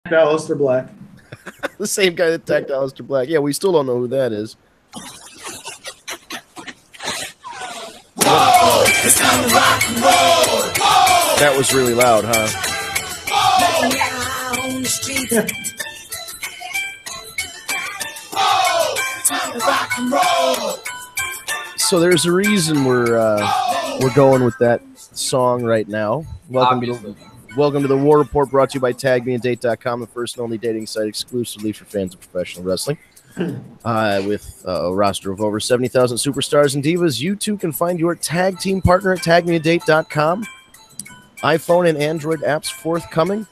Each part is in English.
Aleister Black. The same guy that attacked Aleister Black. Yeah, we still don't know who that is. Whoa, it's time to rock and roll. Whoa. That was really loud, huh? Whoa. On the street. Whoa, time to rock and roll. So there's a reason we're going with that song right now. Welcome to the War Report, brought to you by TagMeAndDate.com, the first and only dating site exclusively for fans of professional wrestling. With a roster of over 70,000 superstars and divas, you too can find your tag team partner at TagMeAndDate.com. iPhone and Android apps forthcoming.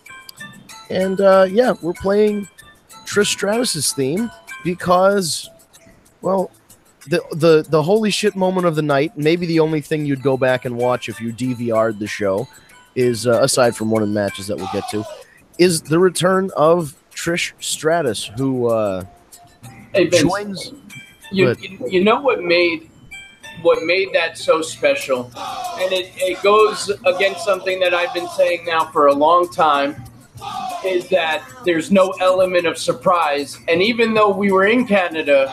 And yeah, we're playing Trish Stratus' theme because, well, the holy shit moment of the night, maybe the only thing you'd go back and watch if you DVR'd the show, is aside from one of the matches that we'll get to, is the return of Trish Stratus, who hey, Vince, joins. You know what made that so special, and it goes against something that I've been saying now for a long time, is that there's no element of surprise. And even though we were in Canada,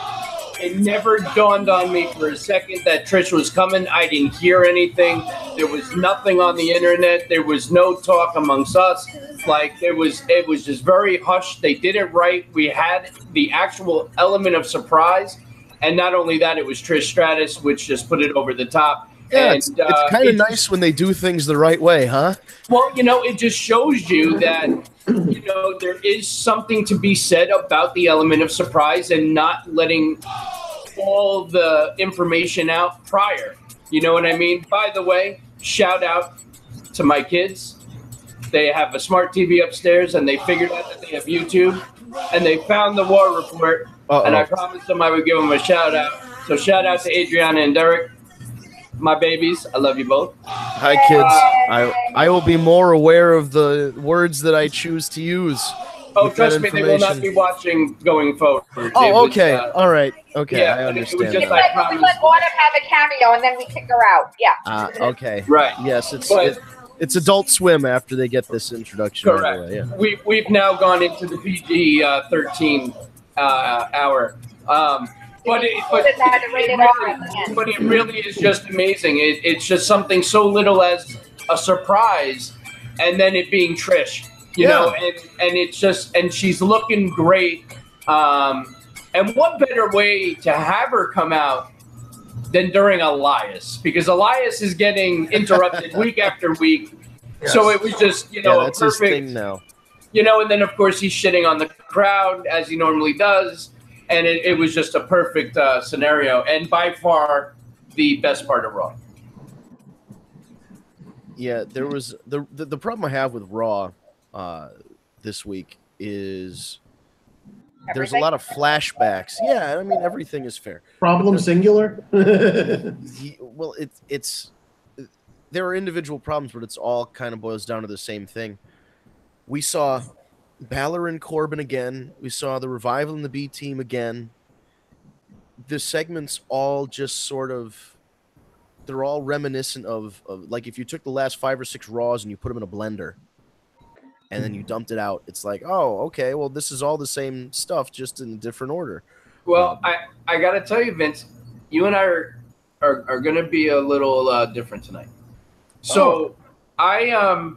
it never dawned on me for a second that Trish was coming. I didn't hear anything. There was nothing on the internet. There was no talk amongst us. Like it was just very hushed. They did it right. We had the actual element of surprise. And not only that, it was Trish Stratus, which just put it over the top. Yeah, and, it's kind of nice when they do things the right way, huh? Well, it just shows you that, there is something to be said about the element of surprise and not letting all the information out prior. You know what I mean? By the way, shout out to my kids. They have a smart TV upstairs, and they figured out that they have YouTube, and they found the War Report, and I promised them I would give them a shout out. So shout out to Adriana and Derek. My babies, I love you both. Hi, kids. I will be more aware of the words that I choose to use. Oh, trust me, they will not be watching going forward. Oh, okay. All right. Okay, yeah, I understand. It's like when we let Autumn have a cameo and then we kick her out. Yeah. Okay. Right. Yes, it's Adult Swim after they get this introduction. Correct. Anyway, yeah. We've now gone into the PG-13 hour. But it really is just amazing. It's just something so little as a surprise, and then it being Trish, you know, and it's just, and she's looking great. And what better way to have her come out than during Elias, because Elias is getting interrupted week after week. Yes. So it was just, that's a perfect his thing now. And then of course he's shitting on the crowd as he normally does. And it was just a perfect scenario, and by far the best part of Raw. Yeah, there was the problem I have with Raw this week is there's a lot of flashbacks. Yeah, I mean everything is fair. Problem singular. Well, it's there are individual problems, but it's all kind of boils down to the same thing. We saw Balor and Corbin again. We saw the Revival and the B Team again. The segments all just sort of, they're all reminiscent of like if you took the last 5 or 6 Raws and you put them in a blender and then you dumped it out, it's like, oh, okay, well, this is all the same stuff, just in a different order. Well, I got to tell you, Vince, you and I are going to be a little different tonight. So I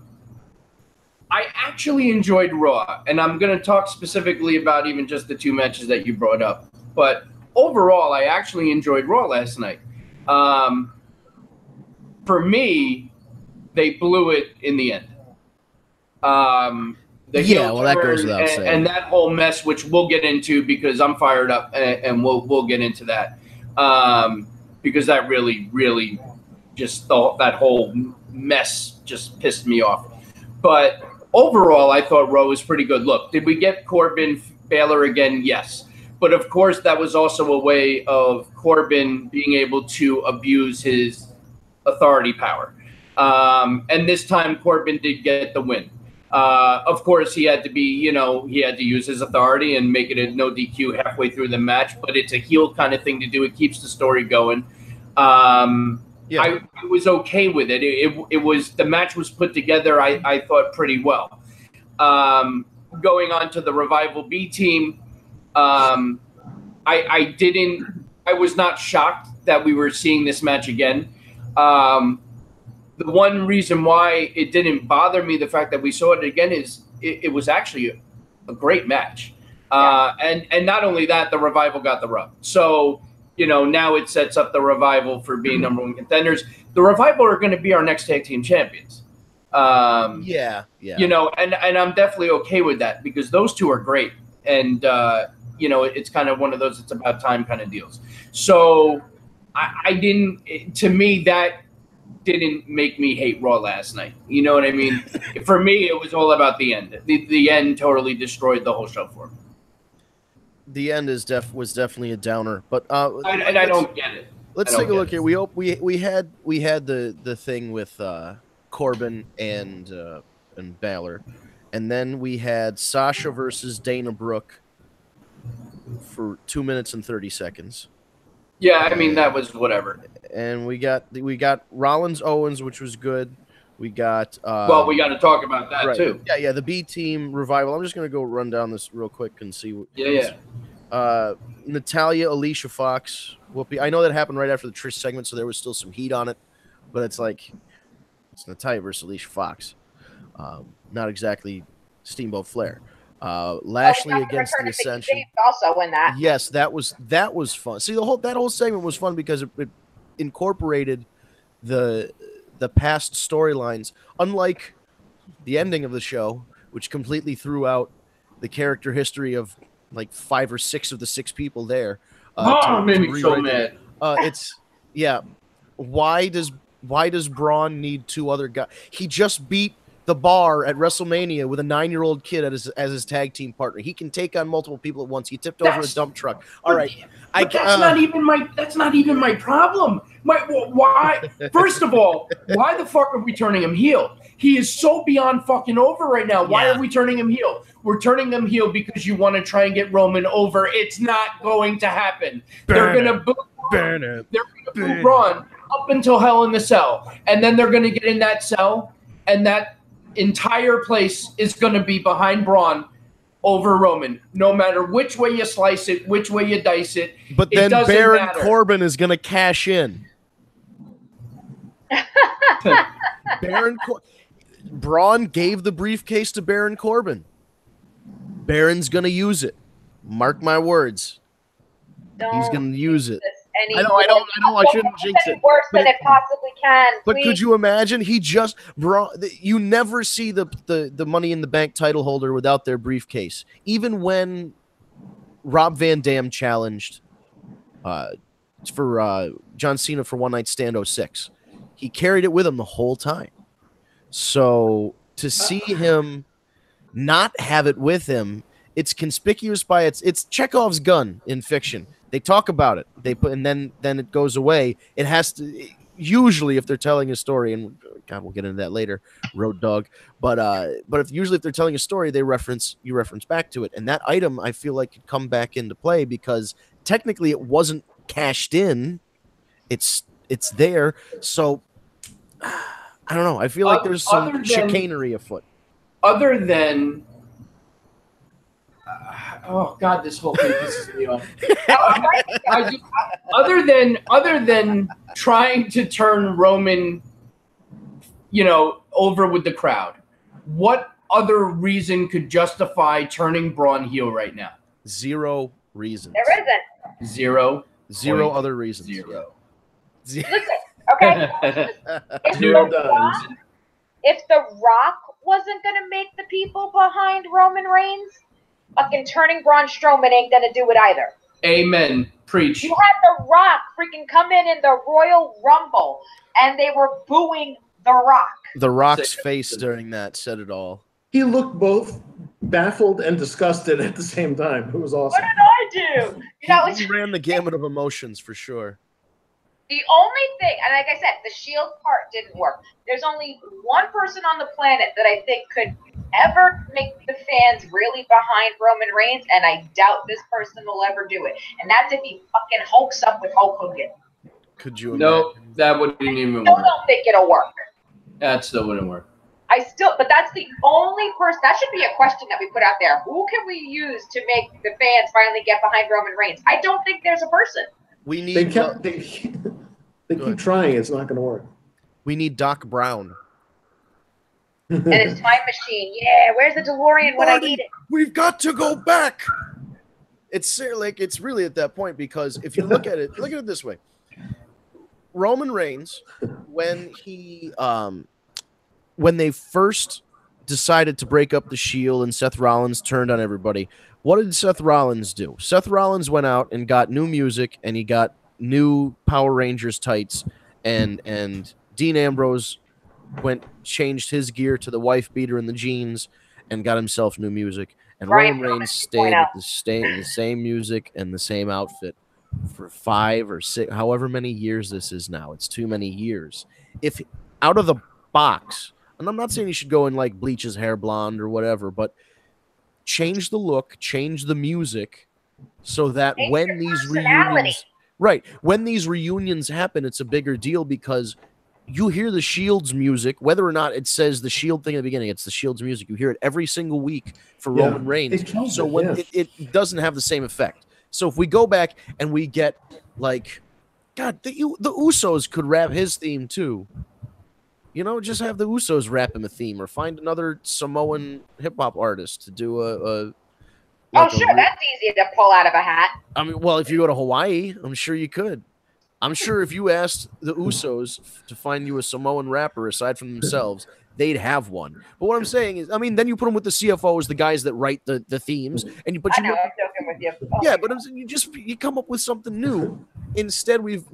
actually enjoyed Raw, and I'm going to talk specifically about even just the 2 matches that you brought up. But overall, I actually enjoyed Raw last night. For me, they blew it in the end. That goes without saying. And that whole mess, which we'll get into because I'm fired up, and we'll get into that. Because that really, really just that whole mess just pissed me off. But overall, I thought Raw was pretty good. Look, did we get Corbin Balor again? Yes. But of course, that was also a way of Corbin being able to abuse his authority power. And this time, Corbin did get the win. Of course, he had to be, he had to use his authority and make it a no DQ halfway through the match. But it's a heel kind of thing to do. It keeps the story going. I was okay with it. It was, the match was put together, I thought, pretty well. going on to the Revival B team, I was not shocked that we were seeing this match again. The one reason why it didn't bother me, the fact that we saw it again, is it was actually a great match. And not only that, the Revival got the rub. So, now it sets up the Revival for being number one contenders. The Revival are going to be our next tag team champions. And I'm definitely okay with that because those two are great. And, it's kind of one of those it's about time kind of deals. So to me, that didn't make me hate Raw last night. You know what I mean? For me, it was all about the end. The end totally destroyed the whole show for me. The end was definitely a downer, but I don't get it. Let's take a look here. We had the thing with Corbin and Balor, and then we had Sasha versus Dana Brooke for 2 minutes and 30 seconds. Yeah, I mean that was whatever. And we got Rollins Owens, which was good. We got well, we got to talk about that too. Yeah, the B team Revival. I'm just gonna go run down this real quick and see. Natalya, Alicia Fox, Whoopi. I know that happened right after the Trish segment, so there was still some heat on it. But it's Natalya versus Alicia Fox. Not exactly Steamboat Flair. Lashley against the Ascension. Also win that. Yes, that was fun. See, that whole segment was fun because it incorporated the past storylines, unlike the ending of the show, which completely threw out the character history of like 5 or 6 of the 6 people there. Made me so mad. Why does Braun need 2 other guys? He just beat the Bar at WrestleMania with a 9-year-old kid as his tag team partner. He can take on multiple people at once. He tipped over a dump truck. All right, that's not even my problem. Why? First of all, why the fuck are we turning him heel? He is so beyond fucking over right now. Why are we turning him heel? We're turning him heel because you want to try and get Roman over. It's not going to happen. They're gonna boo Braun up until Hell in the Cell, and then they're gonna get in that cell, and that entire place is going to be behind Braun over Roman, no matter which way you slice it, which way you dice it. But then Baron Corbin is going to cash in. Braun gave the briefcase to Baron Corbin. Baron's going to use it. Mark my words. He's going to use it. I know. I shouldn't jinx it. Worse than it possibly can. But could you imagine? You never see the Money in the Bank title holder without their briefcase. Even when Rob Van Dam challenged for John Cena for One Night Stand 06, he carried it with him the whole time. So to see him not have it with him, it's conspicuous by it's Chekhov's gun in fiction. They talk about it. And then it goes away. It has to usually if they're telling a story, and God, we'll get into that later, Road Dog. But if they're telling a story, you reference back to it, and that item I feel like could come back into play because technically it wasn't cashed in. It's there. So I don't know. I feel like there's some chicanery afoot. Other than. Oh God, this whole thing pisses me off. Other than trying to turn Roman, over with the crowd, what other reason could justify turning Braun heel right now? 0 reasons. There isn't. Zero other reasons. Zero. Listen, okay. If The Rock wasn't going to make the people behind Roman Reigns, fucking turning Braun Strowman ain't gonna do it either. Amen. Preach. You had The Rock freaking come in the Royal Rumble, and they were booing The Rock. The Rock's face during that said it all. He looked both baffled and disgusted at the same time. It was awesome. What did I do? He ran the gamut of emotions for sure. The only thing, and like I said, the Shield part didn't work. There's only one person on the planet that I think could ever make the fans really behind Roman Reigns, and I doubt this person will ever do it. And that's if he fucking hulks up with Hulk Hogan. Could you? No, that wouldn't even work. I don't think it'll work. That still wouldn't work. But that's the only person. That should be a question that we put out there. Who can we use to make the fans finally get behind Roman Reigns? I don't think there's a person. We need. They keep trying. It's not going to work. We need Doc Brown. And his time machine. Yeah, where's the DeLorean when I need it? We've got to go back. It's like it's really at that point because if you look at it this way. Roman Reigns, when they first decided to break up the Shield and Seth Rollins turned on everybody, what did Seth Rollins do? Seth Rollins went out and got new music and he got new Power Rangers tights and Dean Ambrose changed his gear to the wife beater and the jeans and got himself new music. And Roman Reigns stayed with the same music and the same outfit for 5 or 6, however many years this is now. It's too many years. If out of the box, and I'm not saying you should go and like bleach his hair blonde or whatever, but change the look, change the music so that when these reunions happen, it's a bigger deal because you hear the Shield's music, whether or not it says the Shield thing at the beginning, it's the Shield's music. You hear it every single week for Roman Reigns. So when it doesn't have the same effect. So if we go back and we get like, God, the Usos could rap his theme too. You know, just have the Usos rap him a theme, or find another Samoan hip hop artist to do that's easy to pull out of a hat. I mean, well, if you go to Hawaii, I'm sure you could. I'm sure if you asked the Usos to find you a Samoan rapper aside from themselves, they'd have one. But what I'm saying is, I mean, then you put them with the CFOs, the guys that write the themes, and I'm joking with you. Yeah, but I'm saying you come up with something new. Instead, we've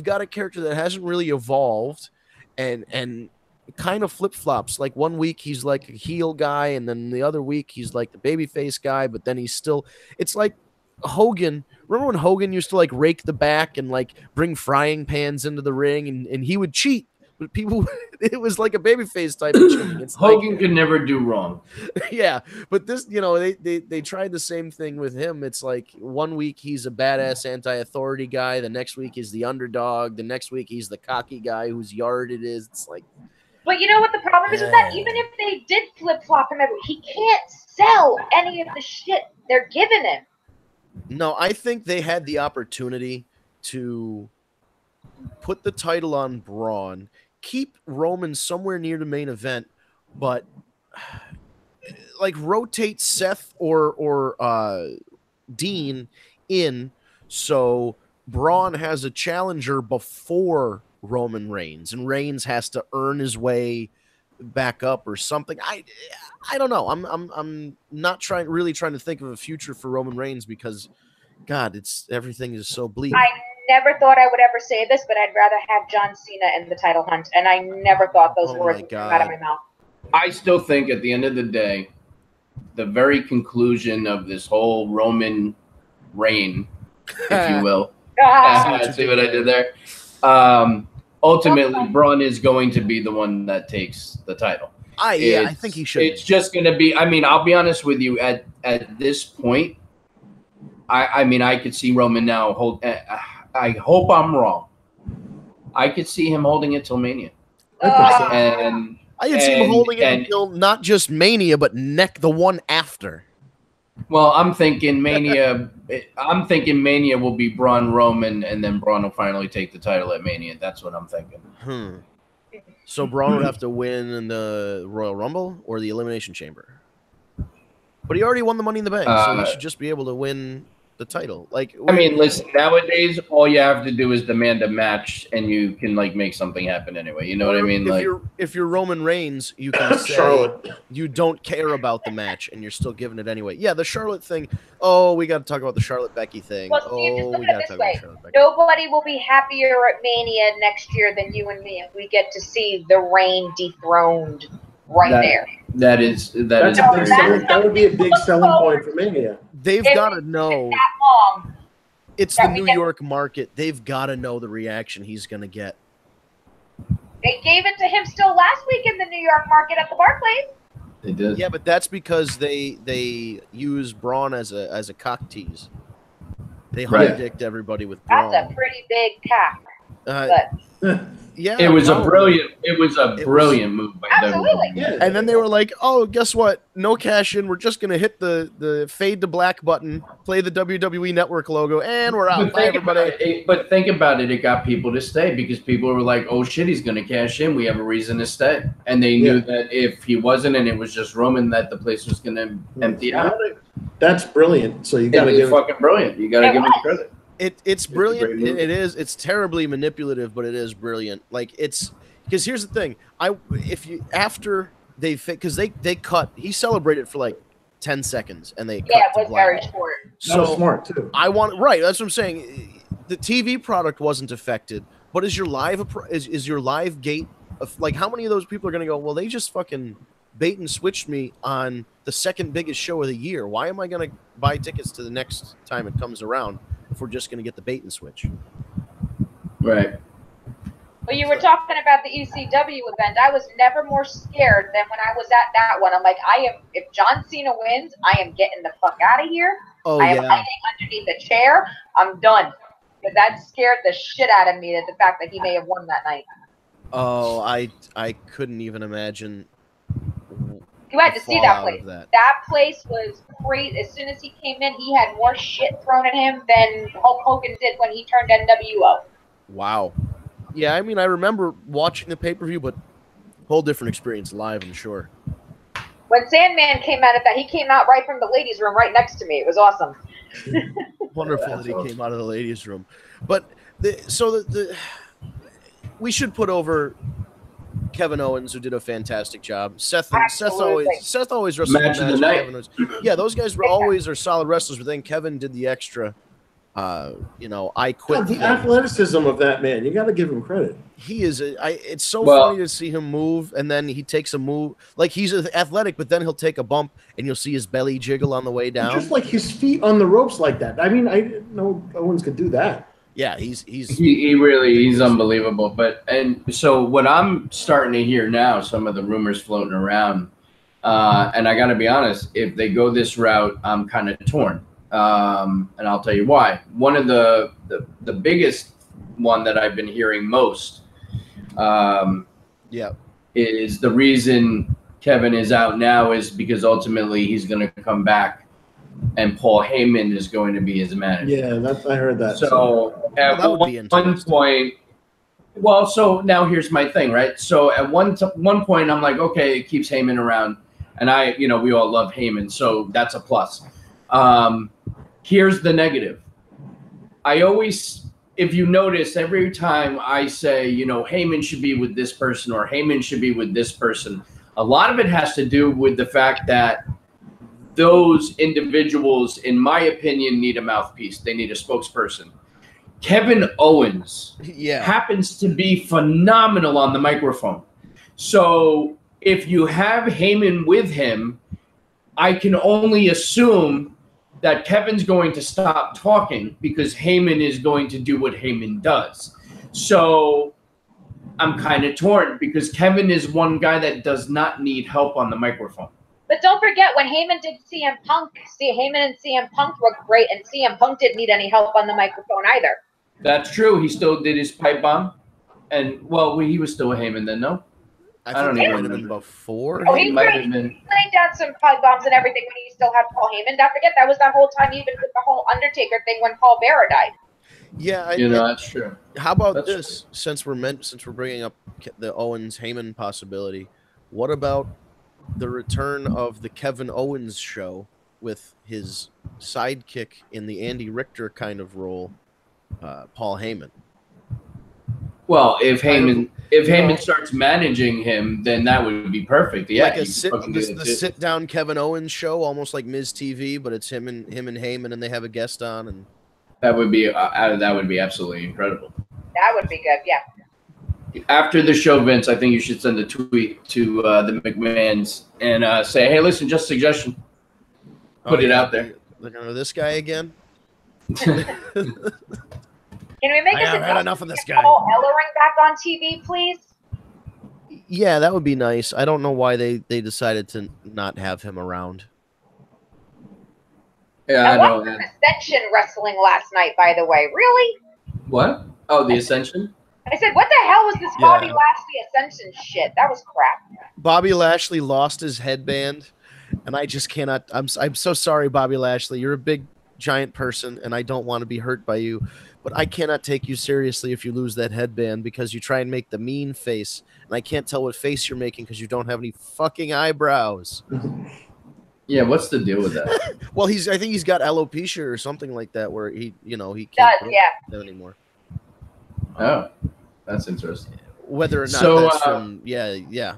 got a character that hasn't really evolved, and kind of flip flops. Like one week he's like a heel guy, and then the other week he's like the babyface guy. But then he's still. It's like Hogan. Remember when Hogan used to like rake the back and like bring frying pans into the ring, and he would cheat. But people, it was like a babyface type of cheating. It's Hogan could never do wrong. Yeah, but this, you know, they tried the same thing with him. It's like one week he's a badass anti-authority guy, the next week he's the underdog, the next week he's the cocky guy whose yard it is. It's like. But you know what the problem is with that? Even if they did flip flop him, he can't sell any of the shit they're giving him. No, I think they had the opportunity to put the title on Braun, keep Roman somewhere near the main event, but like rotate Seth or Dean in so Braun has a challenger before Roman Reigns, and Reigns has to earn his way back up or something. I don't know. I'm not really trying to think of a future for Roman Reigns because, God, everything is so bleak. I never thought I would ever say this, but I'd rather have John Cena in the title hunt, and I never thought those words would come out of my mouth. I still think at the end of the day, the very conclusion of this whole Roman reign, if you will, see what I did there? Ultimately, Braun is going to be the one that takes the title. I think he should. It's just going to be. I mean, I'll be honest with you. At this point, I mean, I could see Roman now hold. I hope I'm wrong. I could see him holding it till Mania. And I could see him holding it until not just Mania, but the one after. Well, I'm thinking Mania. I'm thinking Mania will be Braun Roman, and then Braun will finally take the title at Mania. That's what I'm thinking. So Braun would have to win in the Royal Rumble or the Elimination Chamber. But he already won the Money in the Bank, so he should just be able to win the title. Like, I mean, listen, nowadays all you have to do is demand a match, and you can like make something happen anyway. You know what I mean? If you're Roman Reigns, you can say you don't care about the match, and you're still giving it anyway. Yeah, the Charlotte thing. Oh, we got to talk about the Charlotte Becky thing. Well, Steve, just look at it this way: nobody will be happier at Mania next year than you and me if we get to see the Reign dethroned there. That would be a big selling point for Mania. They've got to know it's the New York market. They've got to know the reaction he's going to get. They gave it to him still last week in the New York market at the Barclays. They did. Yeah, but that's because they use Braun as a cock tease. They honey-dicked everybody with Braun. That's a pretty big cock. Yeah, It was probably. a brilliant move by them. Absolutely. Yeah. And then they were like, "Oh, guess what? No cash in. We're just gonna hit the fade to black button, play the WWE Network logo, and we're out. Bye, everybody." But think about it. It got people to stay because people were like, "Oh shit, he's going to cash in. We have a reason to stay." And they knew that if he wasn't, and it was just Roman, that the place was going to empty out. That's brilliant. So you got to It give was fucking brilliant. You got to give him credit. It's brilliant. great move. It is. It's terribly manipulative, but it is brilliant. Like it's because here's the thing. After they because they cut. He celebrated for like 10 seconds, and they cut Yeah, it to was black. very short. that was smart too. I want right. That's what I'm saying. The TV product wasn't affected, but is your live gate like how many of those people are going to go? Well, they just fucking bait and switched me on the second biggest show of the year. Why am I going to buy tickets to the next time it comes around if we're just going to get the bait and switch? Right. Well, you were talking about the ECW event. I was never more scared than when I was at that one. I'm like, if John Cena wins, I am getting the fuck out of here. Oh, I am yeah. hiding underneath the chair. I'm done. But that scared the shit out of me, the fact that he may have won that night. Oh, I couldn't even imagine. You had to see that fallout place. of that. That place was great. As soon as he came in, he had more shit thrown at him than Hulk Hogan did when he turned NWO. Wow. Yeah, I mean, I remember watching the pay-per-view, but whole different experience live, I'm sure. When Sandman came out of that, he came out right from the ladies' room right next to me. It was awesome. Wonderful that he came out of the ladies' room. But we should put over Kevin Owens, who did a fantastic job. Seth always wrestled Match of the with night. Kevin Owens. Yeah, those guys were always are solid wrestlers, but then Kevin did the extra. I quit. God, the athleticism of that man, you got to give him credit. He is. It's so funny to see him move, and then he takes a move like he's athletic, but then he'll take a bump, and you'll see his belly jiggle on the way down. Just like his feet on the ropes like that. I mean, I didn't know Owens could do that. Yeah, he's unbelievable. But so what I'm starting to hear now, some of the rumors floating around, and I got to be honest, if they go this route, I'm kind of torn. And I'll tell you why. One of the biggest one that I've been hearing most is the reason Kevin is out now is because ultimately he's going to come back and Paul Heyman is going to be his manager. Yeah, I heard that. So at one point, well, so now here's my thing, right? So at one point I'm like, okay, it keeps Heyman around, and we all love Heyman, so that's a plus. Here's the negative. I always, if you notice, every time I say, Heyman should be with this person or Heyman should be with this person, a lot of it has to do with the fact that those individuals, in my opinion, need a mouthpiece. They need a spokesperson. Kevin Owens happens to be phenomenal on the microphone. So if you have Heyman with him, I can only assume that Kevin's going to stop talking because Heyman is going to do what Heyman does. So I'm kind of torn because Kevin is one guy that does not need help on the microphone. But don't forget, when Heyman did CM Punk, Heyman and CM Punk were great, and CM Punk didn't need any help on the microphone either. That's true. He still did his pipe bomb. And, he was still a Heyman then, no? I don't even remember before. Oh, he laid down some pipe bombs and everything when he still had Paul Heyman. Don't forget, that was that whole time, even with the whole Undertaker thing when Paul Bearer died. Yeah, that's true. How about this? True. Since we're bringing up the Owens Heyman possibility, what about the return of the Kevin Owens show with his sidekick in the Andy Richter kind of role, Paul Heyman? Well, if Heyman starts managing him, then that would be perfect. Yeah, like the sit down Kevin Owens show, almost like Miz TV, but it's him and Heyman, and they have a guest on, and that would be absolutely incredible. That would be good. Yeah. After the show, Vince, I think you should send a tweet to the McMahons and say, "Hey, listen, just suggestion. Put it out there." Looking at this guy again. Can we make enough of this guy? Paul Ellering back on TV, please? Yeah, that would be nice. I don't know why they decided to not have him around. Yeah, I know. Ascension wrestling last night, by the way. Really? What? Oh, the Ascension? I said, what the hell was this Yeah. Bobby Lashley Ascension shit? That was crap. Bobby Lashley lost his headband, and I just cannot. I'm so sorry, Bobby Lashley. You're a big, giant person, and I don't want to be hurt by you, but I cannot take you seriously if you lose that headband because you try and make the mean face, and I can't tell what face you're making because you don't have any fucking eyebrows. Yeah, what's the deal with that? Well, I think he's got alopecia or something like that, where he Does, can't put up yeah. with that anymore. Oh, that's interesting. Whether or not So, that's from yeah.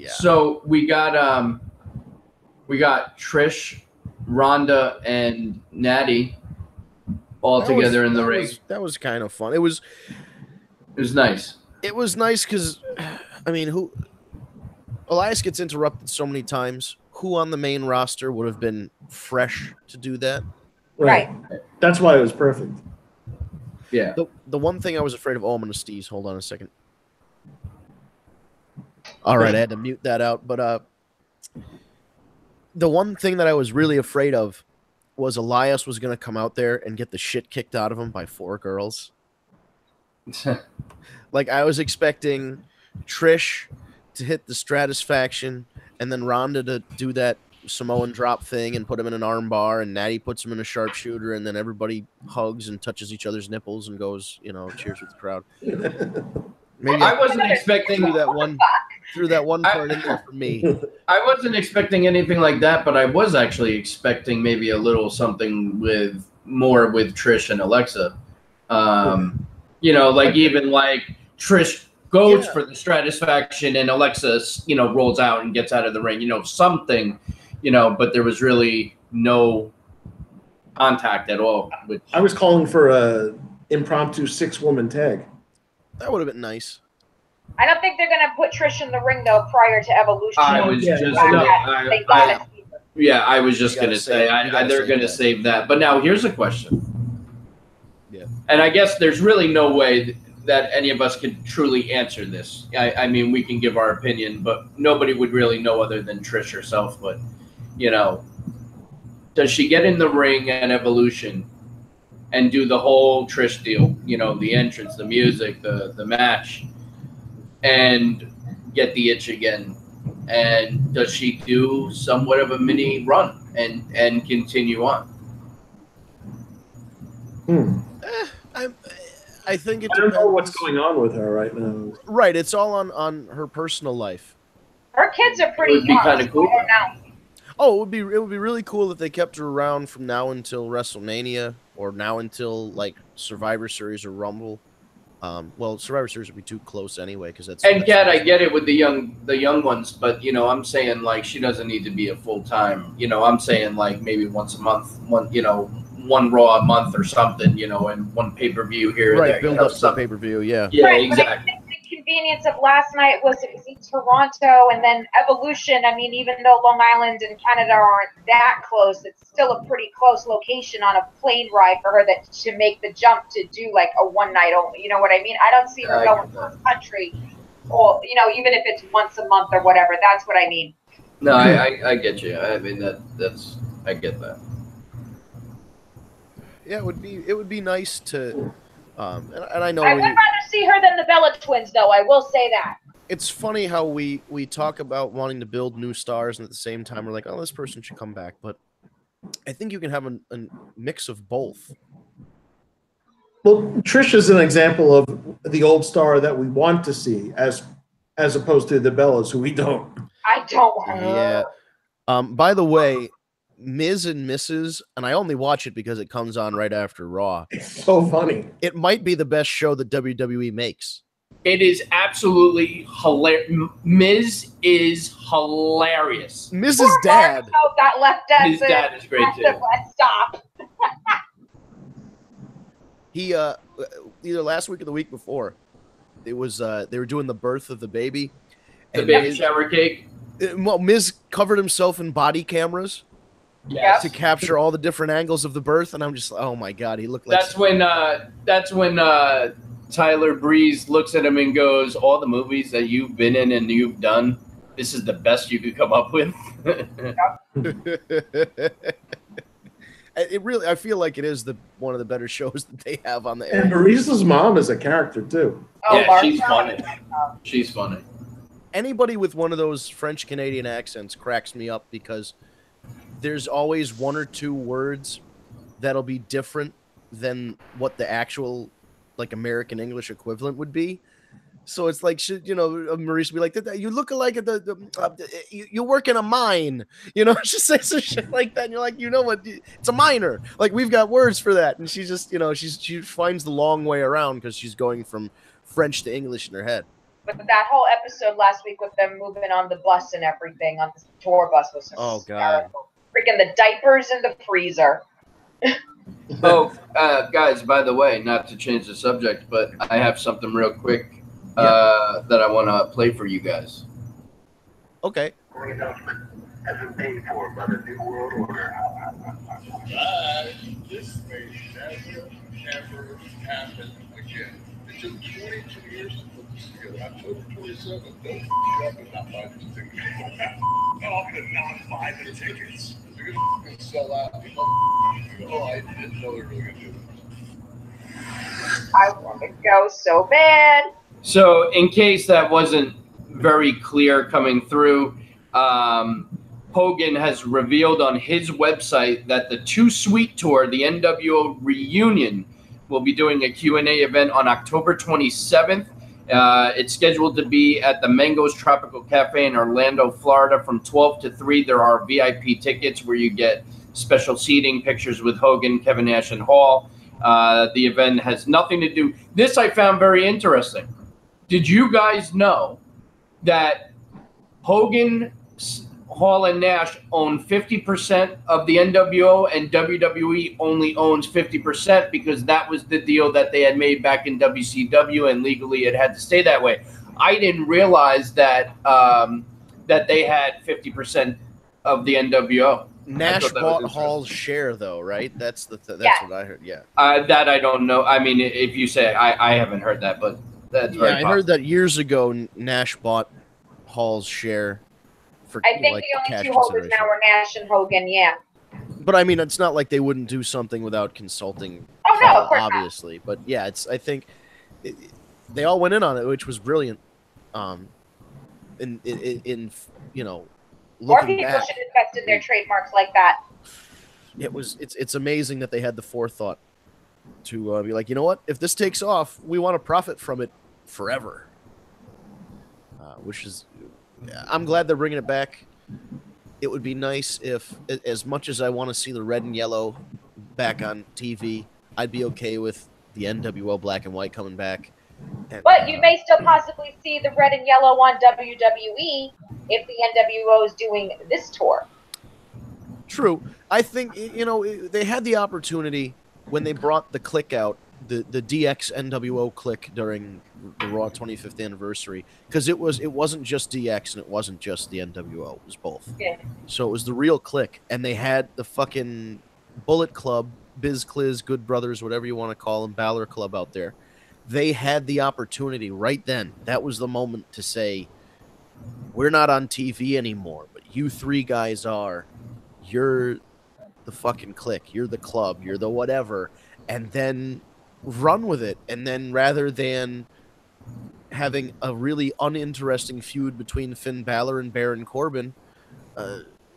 So we got Trish, Rhonda, and Natty all together in the ring. That was kind of fun. It was nice. It was nice because, I mean, Elias gets interrupted so many times. Who on the main roster would have been fresh to do that? Right. That's why it was perfect. Yeah. The one thing I was afraid of. Oh, I'm going to sneeze. Hold on a second. All right, I had to mute that out. But the one thing that I was really afraid of was Elias was going to come out there and get the shit kicked out of him by 4 girls. Like, I was expecting Trish to hit the Stratus faction and then Rhonda to do that Samoan drop thing and put him in an arm bar, and Natty puts him in a sharpshooter, and then everybody hugs and touches each other's nipples and goes, cheers with the crowd. Maybe I wasn't expecting through that one part in there for me. I wasn't expecting anything like that, but I was actually expecting maybe a little something with Trish and Alexa. Even Trish goes for the Stratus faction and Alexa, rolls out and gets out of the ring, something, but there was really no contact at all. I was calling for a impromptu 6-woman tag. That would have been nice. I don't think they're going to put Trish in the ring, though, prior to Evolution. I was just going to say, they're going to save that. But now here's a question. Yeah. And I guess there's really no way that any of us can truly answer this. I mean, we can give our opinion, but nobody would really know other than Trish herself. But, does she get in the ring at Evolution and do the whole Trish deal, the entrance, the music, the match, and get the itch again? And does she do somewhat of a mini run and continue on? I think it I don't know depends. what's going on with her right now. Right, it's all on her personal life. Her kids are pretty It would be young. kinda cool. I don't know. Oh, it would be really cool if they kept her around from now until WrestleMania, or now until Survivor Series or Rumble. Well, Survivor Series would be too close anyway because that's. And Kat, I get it with the young ones, but I'm saying she doesn't need to be a full time. I'm saying maybe once a month, one Raw a month or something, and one pay-per-view here or there. Build up some pay-per-view, yeah. Yeah, Right, exactly. But I think the convenience of last night was it was in Toronto and then Evolution. I mean, even though Long Island and Canada aren't that close, it's still a pretty close location on a plane ride for her to make the jump to do a one night only. You know what I mean? I don't see her going cross country, or even if it's once a month or whatever. That's what I mean. No, I get you. I mean that's I get that. Yeah, it would be nice to, and I know I would rather see her than the Bella Twins, though. I will say that. It's funny how we talk about wanting to build new stars, and at the same time we're like, oh, this person should come back. But I think you can have a mix of both. Well, Trish is an example of the old star that we want to see, as opposed to the Bellas, who we don't. I don't want her. Yeah. By the way, Ms. and Mrs., and I only watch it because it comes on right after Raw. It's so funny. It might be the best show that WWE makes. It is absolutely hilarious. Miz is hilarious. Mrs. Dad. Oh, got left as His dad is great too. Stop. He either last week or the week before, it was they were doing the birth of the baby. The baby shower cake. Well, Miz covered himself in body cameras Yes. to capture all the different angles of the birth, and I'm just like, oh my god, he looked like. That's when Tyler Breeze looks at him and goes, "All the movies that you've been in and you've done, this is the best you could come up with." it really, I feel like it is one of the better shows that they have on the air. And Maurice's mom is a character too. Oh, Yeah, she's funny. She's funny. Anybody with one of those French Canadian accents cracks me up because there's always one or two words that'll be different than what the actual like American English equivalent would be. So it's like, Maurice would be like, you look like you work in a mine, she says some shit like that. And you're like, you know what? It's a miner. Like, we've got words for that. And she just, she finds the long way around because she's going from French to English in her head. But that whole episode last week with them moving on the bus and everything on the tour bus was hysterical. Freaking the diapers in the freezer. Oh, guys, by the way, not to change the subject, but I have something real quick that I want to play for you guys. Okay. Hasn't paid for by the New World Order. But this may never happen again. It took 22 years to put this together. October 27th, don't up and not buy these tickets. No, I'm going to not buy the tickets. They're going to sell out. People, I didn't know they were really going to do this. I want to go so bad. So, in case that wasn't very clear coming through, Hogan has revealed on his website that the Too Sweet Tour, the NWO reunion, will be doing a Q&A event on October 27th. It's scheduled to be at the Mango's Tropical Cafe in Orlando, Florida from 12 to 3. There are VIP tickets where you get special seating, pictures with Hogan, Kevin Nash, and Hall. The event has nothing to do. This I found very interesting. Did you guys know that Hogan, Hall, and Nash own 50% of the NWO and WWE only owns 50% because that was the deal that they had made back in WCW and legally it had to stay that way. I didn't realize that that they had 50% of the NWO. Nash bought Hall's share, though, right? That's what I heard. Yeah. That I don't know. I mean, if you say I haven't heard that, but that's very possible. I heard that years ago. Nash bought Hall's share. I think the only two Hogans now are Nash and Hogan, yeah. But I mean, it's not like they wouldn't do something without consulting. Oh no, of course obviously. Not. But yeah, I think they all went in on it, which was brilliant. In more looking people back, should invest in their trademarks like that. It's amazing that they had the forethought to be like, you know what? If this takes off, we want to profit from it forever. Which is. I'm glad they're bringing it back. It would be nice if, as much as I want to see the red and yellow back on TV, I'd be okay with the NWO black and white coming back. But you may still possibly see the red and yellow on WWE if the NWO is doing this tour. True. I think, they had the opportunity when they brought the click out, the DX NWO click during the Raw 25th anniversary, because it wasn't just DX and it wasn't just the NWO, it was both. Yeah. So it was the real click, and they had the fucking Bullet Club, Biz Cliz, Good Brothers, whatever you want to call them, Balor Club out there. They had the opportunity right then. That was the moment to say, we're not on TV anymore, but you three guys are. You're the fucking click. You're the club. You're the whatever. And then run with it. And then rather than having a really uninteresting feud between Finn Balor and Baron Corbin,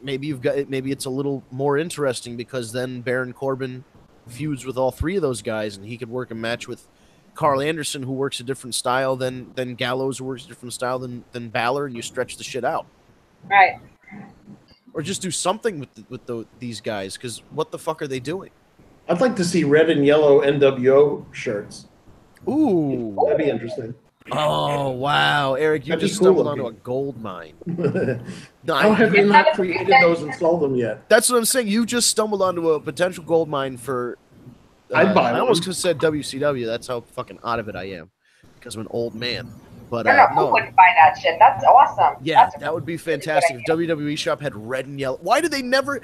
maybe it's a little more interesting because then Baron Corbin feuds with all three of those guys, and he could work a match with Carl Anderson, who works a different style than Gallows, who works a different style than Balor, and you stretch the shit out. Right. Or just do something with these guys, because what the fuck are they doing? I'd like to see red and yellow NWO shirts. Ooh. That'd be interesting. Oh, wow. Eric, you just stumbled onto a gold mine. How have you not created those and sold them yet? That's what I'm saying. You just stumbled onto a potential gold mine for... I'd buy one. I almost just said WCW. That's how fucking out of it I am, because I'm an old man. But who wouldn't buy that shit? That's awesome. Yeah, that would be fantastic if WWE shop had red and yellow. Why did they never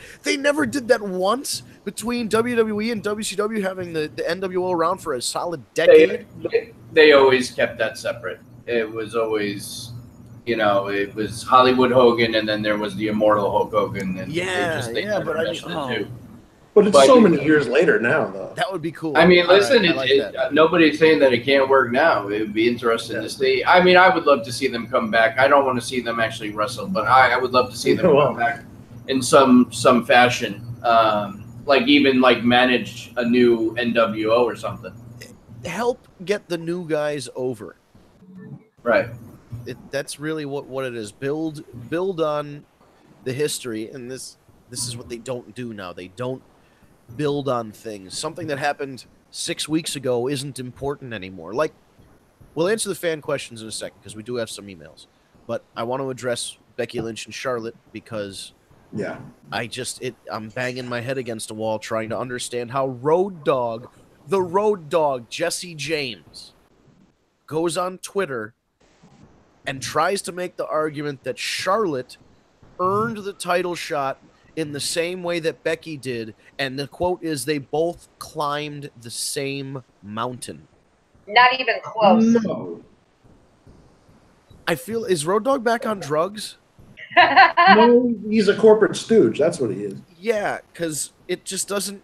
did that once between WWE and WCW having the NWO around for a solid decade? They always kept that separate. It was always, it was Hollywood Hogan, and then there was the Immortal Hulk Hogan. And but I mean, But it's so many years later now, though. That would be cool. I mean, listen, that. nobody's saying that it can't work now. It would be interesting to see. I mean, I would love to see them come back. I don't want to see them actually wrestle, but I would love to see them come back in some fashion. Like manage a new NWO or something. Help get the new guys over. Right. That's really what it is. Build on the history, and this is what they don't do now. They don't build on things. Something that happened 6 weeks ago isn't important anymore. Like, we'll answer the fan questions in a second because we do have some emails. But I want to address Becky Lynch and Charlotte because I'm banging my head against a wall trying to understand how the Road Dogg, Jesse James, goes on Twitter and tries to make the argument that Charlotte earned the title shot in the same way that Becky did, and the quote is they both climbed the same mountain. Not even close. No. I feel, is Road Dogg back on drugs? No, he's a corporate stooge. That's what he is. Yeah, because it just doesn't.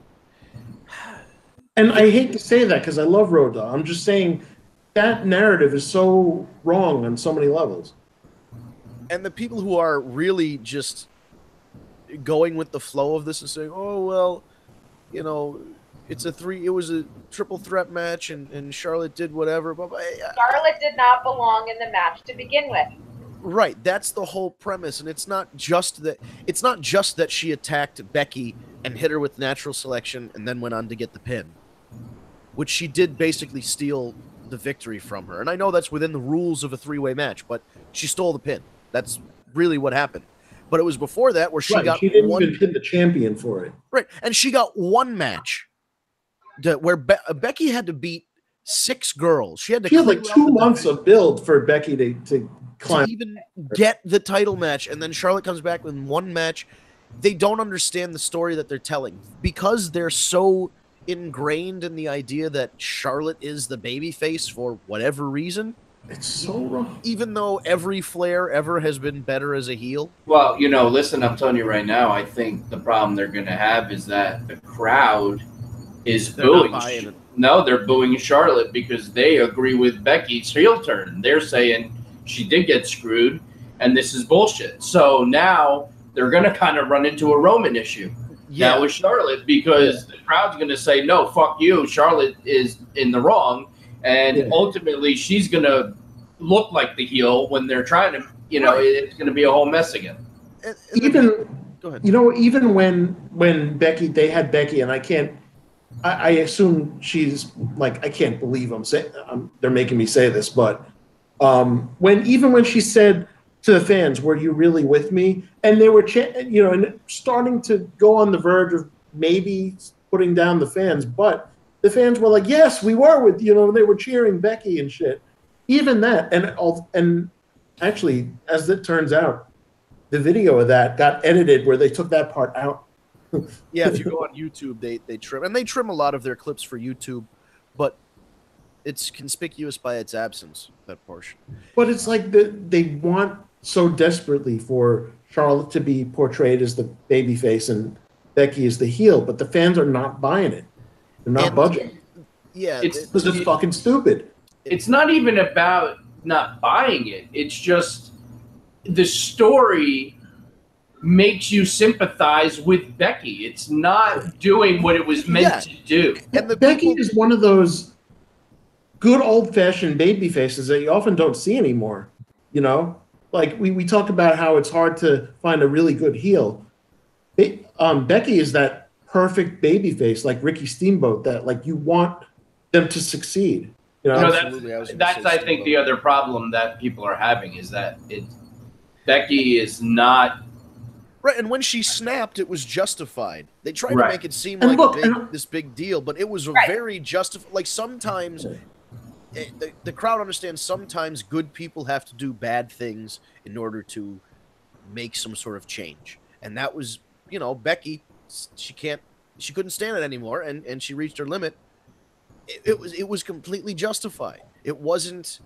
And I hate to say that because I love Road Dogg. I'm just saying that narrative is so wrong on so many levels. And the people who are really just going with the flow of this and saying, oh, well, you know, it was a triple threat match and Charlotte did whatever. But Charlotte did not belong in the match to begin with. Right. That's the whole premise. And it's not just that she attacked Becky and hit her with natural selection and then went on to get the pin, which she did basically steal the victory from her. And I know that's within the rules of a three-way match, but she stole the pin. That's really what happened. But it was before that where she didn't even pin the champion for it. Right. And she got one match where Becky had to beat 6 girls. She had like 2 months of build for Becky to climb. To even get the title match. And then Charlotte comes back with one match. They don't understand the story that they're telling because they're so ingrained in the idea that Charlotte is the babyface for whatever reason. It's so wrong. Even though every Flair ever has been better as a heel. Well, listen, I'm telling you right now, I think the problem they're going to have is that the crowd is booing. No, they're booing Charlotte because they agree with Becky's heel turn. They're saying she did get screwed and this is bullshit. So now they're going to kind of run into a Roman issue. Yeah. Now with Charlotte because the crowd's going to say, no, fuck you. Charlotte is in the wrong. And ultimately, she's going to look like the heel when they're trying to, it's going to be a whole mess again. Even, even when they had Becky, and I assume she's like, I can't believe they're making me say this, but when she said to the fans, were you really with me? And they were, and starting to go on the verge of maybe putting down the fans, but the fans were like, yes, we were with, they were cheering Becky and shit. Even that. And actually, as it turns out, the video of that got edited where they took that part out. Yeah, if you go on YouTube, they trim. And they trim a lot of their clips for YouTube, but it's conspicuous by its absence, that portion. But it's like they want so desperately for Charlotte to be portrayed as the babyface and Becky as the heel, but the fans are not buying it. They're not budging. Yeah. It's fucking stupid. It's not even about not buying it. It's just the story makes you sympathize with Becky. It's not doing what it was meant to do. And Becky is one of those good old-fashioned baby faces that you often don't see anymore. Like we talk about how it's hard to find a really good heel. Becky is that perfect baby face, like Ricky Steamboat, that like you want them to succeed. That's I think the other problem that people are having is that Becky is not right. And when she snapped, it was justified. They tried to make it seem like this big deal, but it was very justified. Like sometimes the crowd understands. Sometimes good people have to do bad things in order to make some sort of change, and that was Becky. She couldn't stand it anymore, and she reached her limit. It was completely justified. It wasn't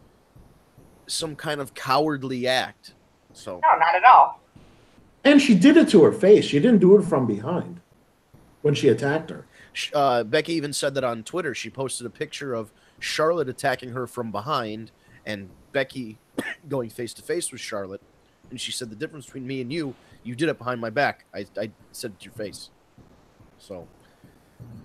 some kind of cowardly act. So no, not at all. And she did it to her face. She didn't do it from behind. when she attacked her. Becky even said that on Twitter. She posted a picture of Charlotte attacking her from behind and Becky going face to face with Charlotte. And she said the difference between me and you did it behind my back. I said it to your face. So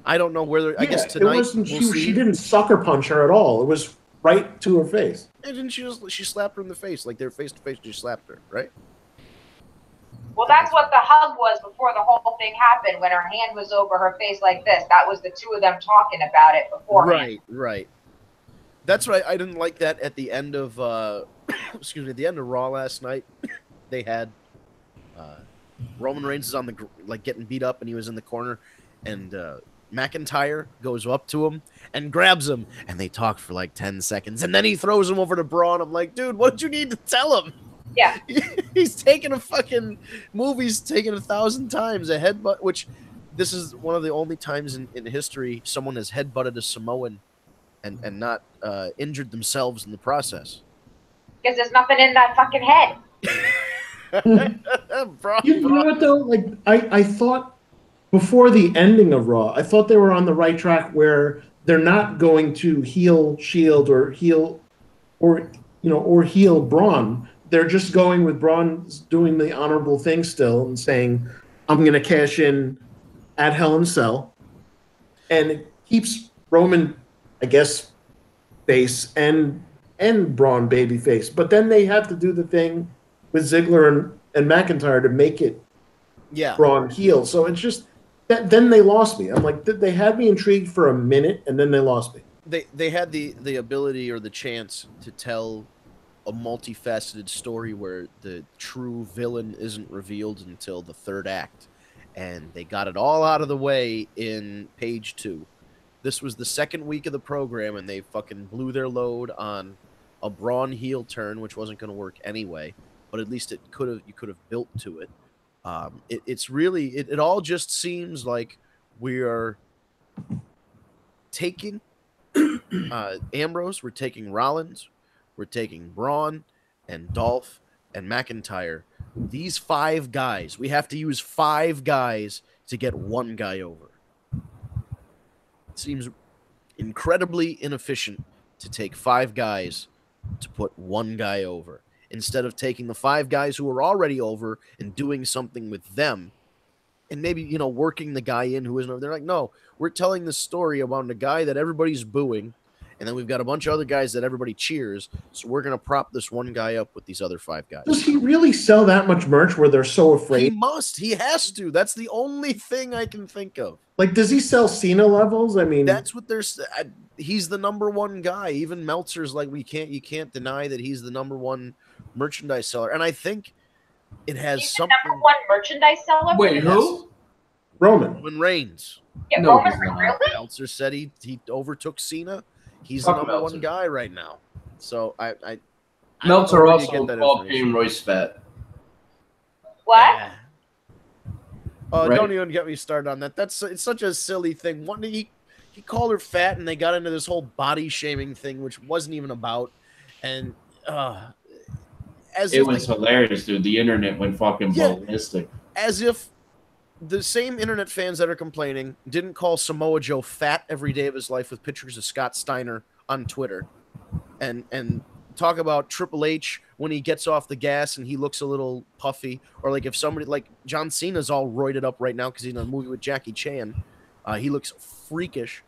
I don't know whether I guess tonight it wasn't, she didn't sucker punch her at all. It was right to her face. And didn't she slapped her in the face, like they're face to face. She slapped her, right? Well, that's what the hug was before the whole thing happened. When her hand was over her face like this, that was the two of them talking about it beforehand. Right. That's right. I didn't like that at the end of excuse me, at the end of Raw last night. They had Roman Reigns is on the getting beat up, and he was in the corner, and McIntyre goes up to him and grabs him, and they talk for like 10 seconds, and then he throws him over to Braun. I'm like, dude, what did you need to tell him? Yeah. He's taken a fucking move he's taken 1,000 times. A headbutt, which this is one of the only times in history someone has headbutted a Samoan and not injured themselves in the process. Because there's nothing in that fucking head. You know what, though? Like, I thought before the ending of Raw, I thought they were on the right track where they're not going to heel Shield or heel Braun. They're just going with Braun doing the honorable thing still and saying, I'm going to cash in at Hell in a Cell. And it keeps Roman, I guess, face and Braun baby face. But then they have to do the thing with Ziggler and McIntyre to make it Braun heel. So it's just, then they lost me. I'm like, they had me intrigued for a minute, and then they lost me. They had the ability or the chance to tell a multifaceted story where the true villain isn't revealed until the third act, and they got it all out of the way in page 2. This was the second week of the program, and they fucking blew their load on a Braun heel turn, which wasn't going to work anyway, but at least you could have built to it. It's really it all just seems like we are taking Ambrose, we're taking Rollins, we're taking Braun and Dolph and McIntyre. These 5 guys, we have to use 5 guys to get one guy over. It seems incredibly inefficient to take 5 guys to put one guy over, instead of taking the 5 guys who are already over and doing something with them, and maybe, working the guy in who isn't over. They're like, no, we're telling the story about a guy that everybody's booing, and then we've got a bunch of other guys that everybody cheers, so we're going to prop this one guy up with these other 5 guys. Does he really sell that much merch where they're so afraid? He must. He has to. That's the only thing I can think of. Like, does he sell Cena levels? I mean, that's what they're. He's the number one guy. Even Meltzer's like, you can't deny that he's the number one merchandise seller, and I think it has he's something. The number one merchandise seller. Wait, who? Roman Reigns. Yeah, No, Roman he's not. really? Meltzer said he overtook Cena. He's the number one guy right now. So I Meltzer I also called Payne Royce fat. What? Yeah. Oh, Right. Don't even get me started on that. It's such a silly thing. One he called her fat, and they got into this whole body shaming thing, which wasn't even about. And It was hilarious, dude. The internet went fucking ballistic. As if the same internet fans that are complaining didn't call Samoa Joe fat every day of his life with pictures of Scott Steiner on Twitter, and talk about Triple H when he gets off the gas and he looks a little puffy, or like if somebody like John Cena's all roided up right now because he's in a movie with Jackie Chan, he looks freakish.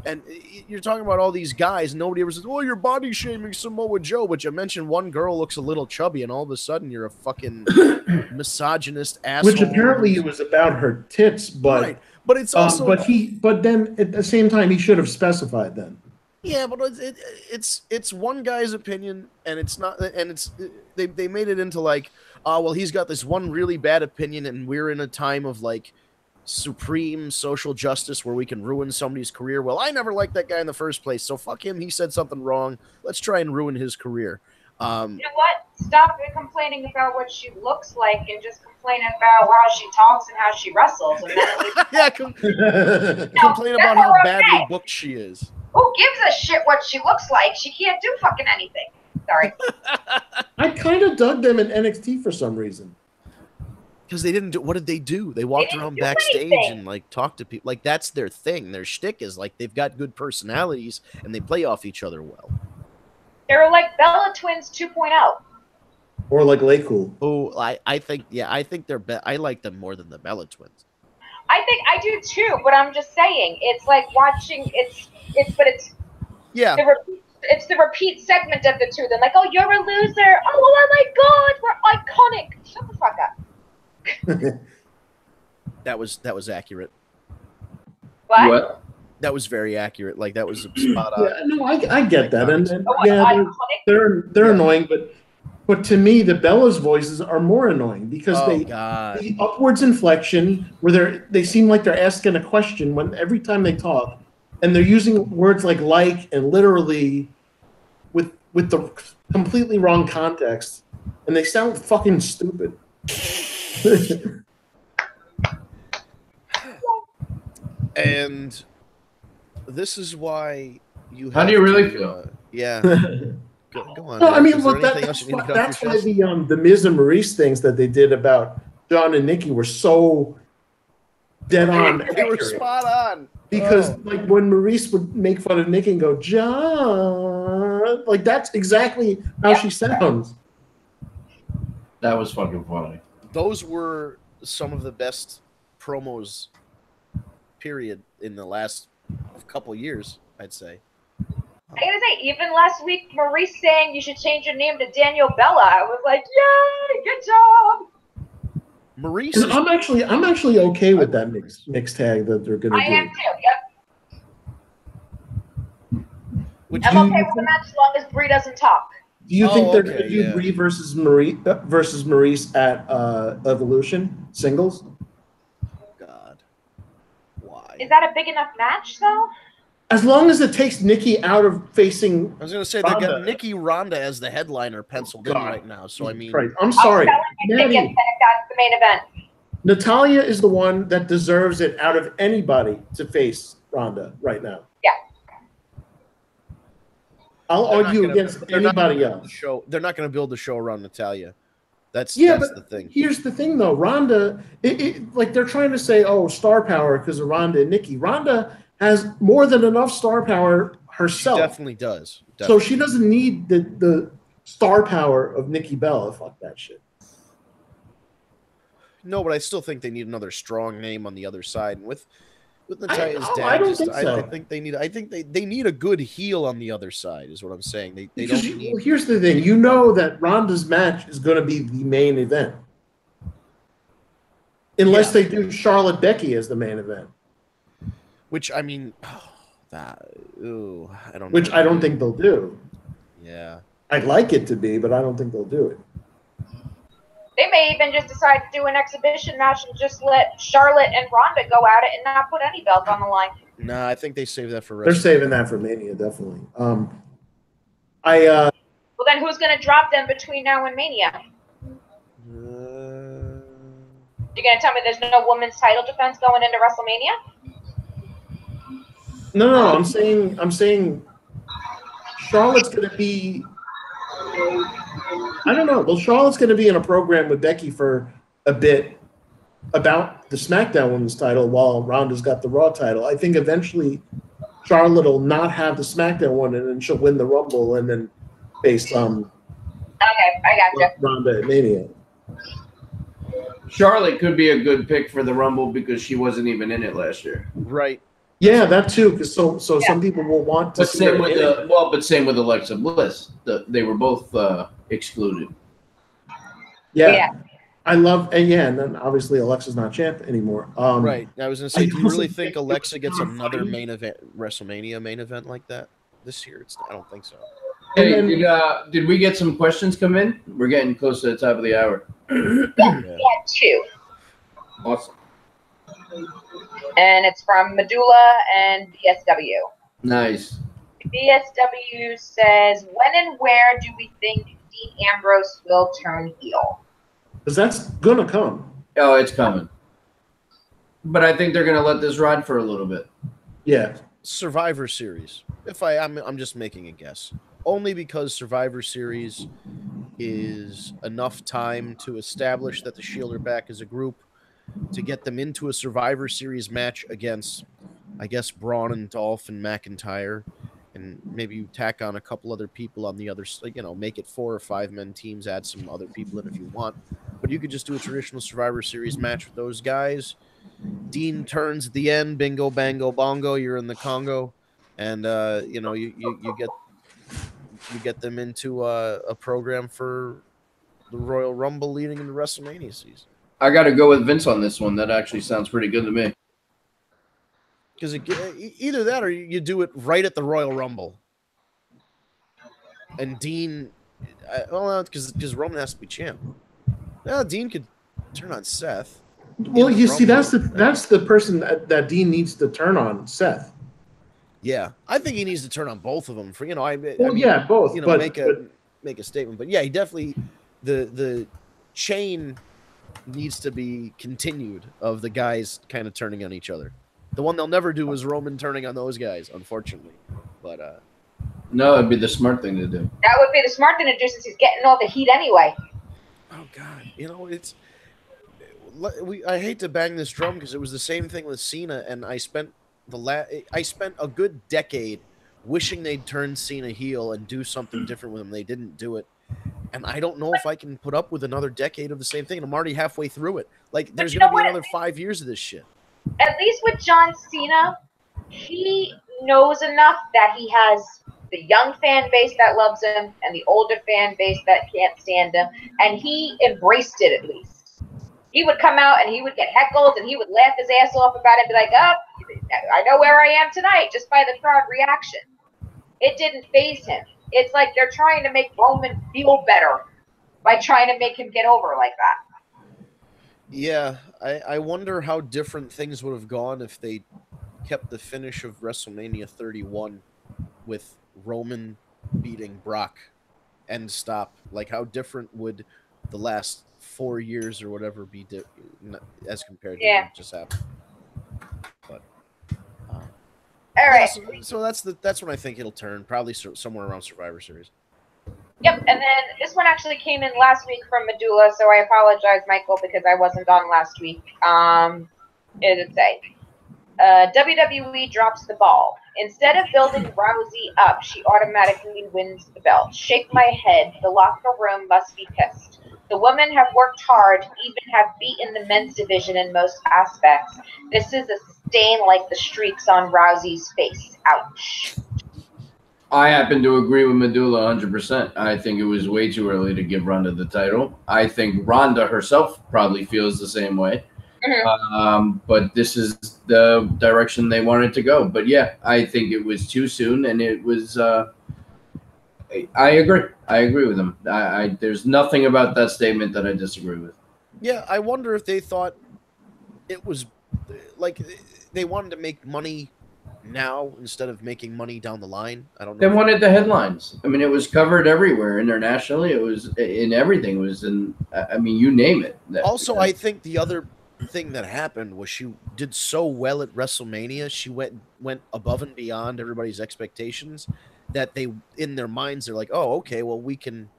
And you're talking about all these guys. Nobody ever says, "Oh, you're body shaming Samoa Joe," but you mentioned one girl looks a little chubby, and all of a sudden you're a fucking misogynist asshole. which apparently it was about her tits, but right. But it's also but then at the same time he should have specified then. yeah, but it's one guy's opinion, and it's not, and it's they made it into like, well, he's got this one really bad opinion, and we're in a time of like supreme social justice where we can ruin somebody's career. Well, I never liked that guy in the first place, so fuck him. He said something wrong. Let's try and ruin his career. You know what? Stop complaining about what she looks like and just complain about how she talks and how she wrestles. And then yeah, complain about how badly booked she is. Who gives a shit what she looks like? She can't do fucking anything. Sorry. I kind of dug them in NXT for some reason. Because they didn't do. What did they do? They walked around backstage and like talked to people. Like that's their thing. Their shtick is like they've got good personalities and they play off each other well. They're like Bella Twins 2.0. Or like Laycool. Oh, I think they're I like them more than the Bella Twins. I think I do too, but I'm just saying it's like watching. It's yeah. It's the repeat segment of the two. They're like, oh, you're a loser. Oh my God, we're iconic. Shut the fuck up. That was accurate. What? That was very accurate. Like that was spot on. Yeah, no, I get that, and yeah, they're annoying, but to me, the Bella's voices are more annoying because the upwards inflection where they seem like they're asking a question every time they talk, and they're using words like and literally with the completely wrong context, and they sound fucking stupid. And this is why you. How do you really feel? Yeah. Go on. No, I mean, look, that's why the Miz and Maurice things that they did about John and Nikki were so dead on. They were spot on. Because like when Maurice would make fun of Nikki and go, John, like that's exactly how she sounds. That was fucking funny. Those were some of the best promos, period, in the last couple years, I'd say. I gotta say, even last week, Maurice saying you should change your name to Daniel Bella. I was like, yay, good job. Maurice, I'm actually okay with that mix tag that they're gonna do. I am too. Yep. I'm okay with the match as long as Brie doesn't talk. Do you think they're gonna do Brie versus Maurice at Evolution singles? God, why? Is that a big enough match though? As long as it takes Nikki out of facing. I was going to say, they've got Nikki Ronda as the headliner penciled in right now. So, I mean. Right. I'm sorry. That's the main event. Natalia is the one that deserves it out of anybody to face Ronda right now. Yeah. I'll argue against anybody else. They're not going to build the show around Natalia. That's the thing. Here's the thing, though. Ronda, like they're trying to say, star power because of Ronda and Nikki. Ronda has more than enough star power herself. She definitely does. So she doesn't need the star power of Nikki Bella. Fuck that shit. No, but I still think they need another strong name on the other side. And with Natalia's dad, I don't think so. I think they need a good heel on the other side. Is what I'm saying. They don't need. Well, here's the thing. You know that Ronda's match is going to be the main event, unless they do Charlotte Becky as the main event. Which I mean, I don't know. Which I don't think they'll do. Yeah. I'd like it to be, but I don't think they'll do it. They may even just decide to do an exhibition match and just let Charlotte and Ronda go at it and not put any belt on the line. Nah, I think they save that for WrestleMania. They're saving that for Mania, definitely. Well, then who's going to drop them between now and Mania? You're going to tell me there's no women's title defense going into WrestleMania? No, I'm saying Charlotte's going to be. I don't know. Well, Charlotte's going to be in a program with Becky for a bit about the SmackDown Women's title while Ronda's got the Raw title. I think eventually Charlotte will not have the SmackDown one, and then she'll win the Rumble and then face Okay, I gotcha. Ronda at Mania. Charlotte could be a good pick for the Rumble because she wasn't even in it last year. Right. Yeah, that too. Because some people will want to. But same with Alexa Bliss. They were both excluded. Yeah. I love and then obviously Alexa's not champ anymore. Right. I was gonna say, do you really think Alexa gets another main event, WrestleMania main event like that this year? I don't think so. Hey, did we get some questions come in? We're getting close to the top of the hour. Yeah, two. Awesome. And it's from Medulla and BSW. Nice. BSW says, when and where do we think Dean Ambrose will turn heel? Because that's going to come. Oh, it's coming. But I think they're going to let this ride for a little bit. Yeah. Survivor Series. I'm just making a guess. Only because Survivor Series is enough time to establish that the Shield are back as a group, to get them into a Survivor Series match against, I guess, Braun and Dolph and McIntyre, and maybe you tack on a couple other people on the other, make it 4 or 5 men teams, add some other people in if you want. But you could just do a traditional Survivor Series match with those guys. Dean turns at the end, bingo, bango, bongo, you're in the Congo, and you get them into a program for the Royal Rumble leading into WrestleMania season. I got to go with Vince on this one. That actually sounds pretty good to me. Because either that or you do it right at the Royal Rumble. And Dean, because Roman has to be champ. Well, Dean could turn on Seth. Well, you see, that's the person that Dean needs to turn on, Seth. Yeah, I think he needs to turn on both of them. For both. Make a statement. But yeah, he definitely the chain needs to be continued of the guys kind of turning on each other. The one they'll never do is Roman turning on those guys, unfortunately. But no, it'd be the smart thing to do. That would be the smart thing to do since he's getting all the heat anyway. Oh God, I hate to bang this drum because it was the same thing with Cena, and I spent a good decade wishing they'd turn Cena heel and do something different with him. They didn't do it. And I don't know if I can put up with another decade of the same thing. And I'm already halfway through it. Like, there's going to be another 5 years of this shit. At least with John Cena, he knows enough that he has the young fan base that loves him and the older fan base that can't stand him. And he embraced it at least. He would come out and he would get heckled and he would laugh his ass off about it and be like, oh, I know where I am tonight just by the crowd reaction. It didn't faze him. It's like they're trying to make Roman feel better by trying to make him get over like that. Yeah, I wonder how different things would have gone if they kept the finish of WrestleMania 31 with Roman beating Brock end stop. Like, how different would the last 4 years or whatever be as compared to what just happened? But all right. Yeah, so that's when I think it'll turn, probably somewhere around Survivor Series. Yep, and then this one actually came in last week from Medulla, so I apologize, Michael, because I wasn't on last week. It did say, WWE drops the ball. Instead of building Rousey up, she automatically wins the belt. Shake my head. The locker room must be pissed. The women have worked hard, even have beaten the men's division in most aspects. This is a stain like the streaks on Rousey's face. Ouch. I happen to agree with Medulla 100%. I think it was way too early to give Ronda the title. I think Ronda herself probably feels the same way. Mm-hmm. But this is the direction they wanted to go. But yeah, I think it was too soon, and it was. I agree. I agree with him. There's nothing about that statement that I disagree with. Yeah, I wonder if they thought it was like they wanted to make money now instead of making money down the line. I don't know. They wanted the headlines. I mean, it was covered everywhere internationally. It was in everything. It was in. I mean, you name it. Also, I think the other thing that happened was she did so well at WrestleMania. She went above and beyond everybody's expectations that they, in their minds, they're like, oh, okay, well, we can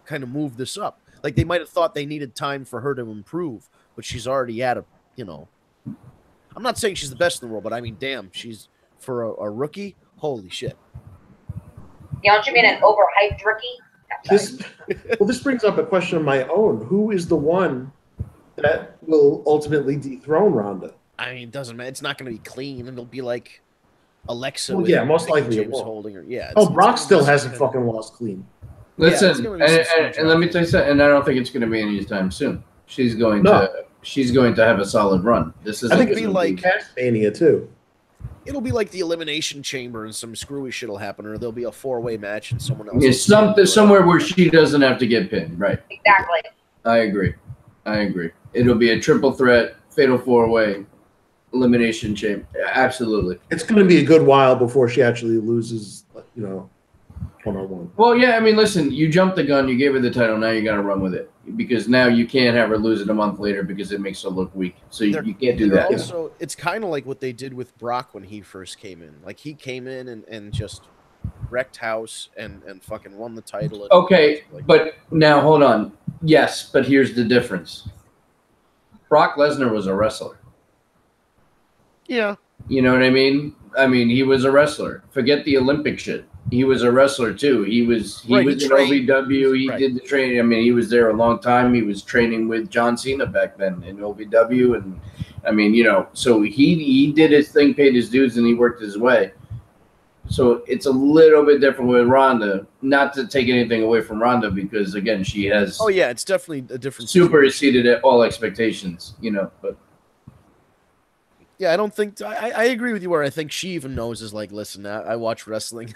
kind of move this up. Like, they might have thought they needed time for her to improve, but she's already at I'm not saying she's the best in the world, but I mean, damn, she's, for a rookie, holy shit. Don't you mean an overhyped rookie? This brings up a question of my own. Who is the one that will ultimately dethrone Ronda? I mean, it doesn't matter. It's not going to be clean. It'll be like Alexa. Well, yeah, most likely James holding her. Yeah. Brock still hasn't fucking lost clean. Listen, and let me tell you something. And I don't think it's going to be anytime soon. She's going to have a solid run. This is. I think it'll be like Castlevania too. It'll be like the Elimination Chamber, and some screwy shit will happen, or there'll be a 4-way match, and someone else. It's somewhere where she doesn't have to get pinned, right? Exactly. I agree. It'll be a triple threat, fatal 4-way, Elimination Chamber. Absolutely. It's going to be a good while before she actually loses, one-on-one. Well, yeah, I mean, listen, you jumped the gun, you gave her the title, now you got to run with it. Because now you can't have her lose it a month later because it makes her look weak. So you can't do that. Also, it's kind of like what they did with Brock when he first came in. Like, he came in and just wrecked house and fucking won the title. Okay, but now hold on. Yes, but here's the difference. Brock Lesnar was a wrestler. Yeah. You know what I mean? I mean, he was a wrestler. Forget the Olympic shit. He was a wrestler too. He was in OVW. He did the training. I mean, he was there a long time. He was training with John Cena back then in OVW, and I mean, you know, so he did his thing, paid his dues, and he worked his way. So it's a little bit different with Ronda. Not to take anything away from Ronda, because again, she has. Oh yeah, it's definitely a different. Superseded at all expectations, you know, but. Yeah, I don't think I agree with you where I think she even knows is like, listen, I watch wrestling.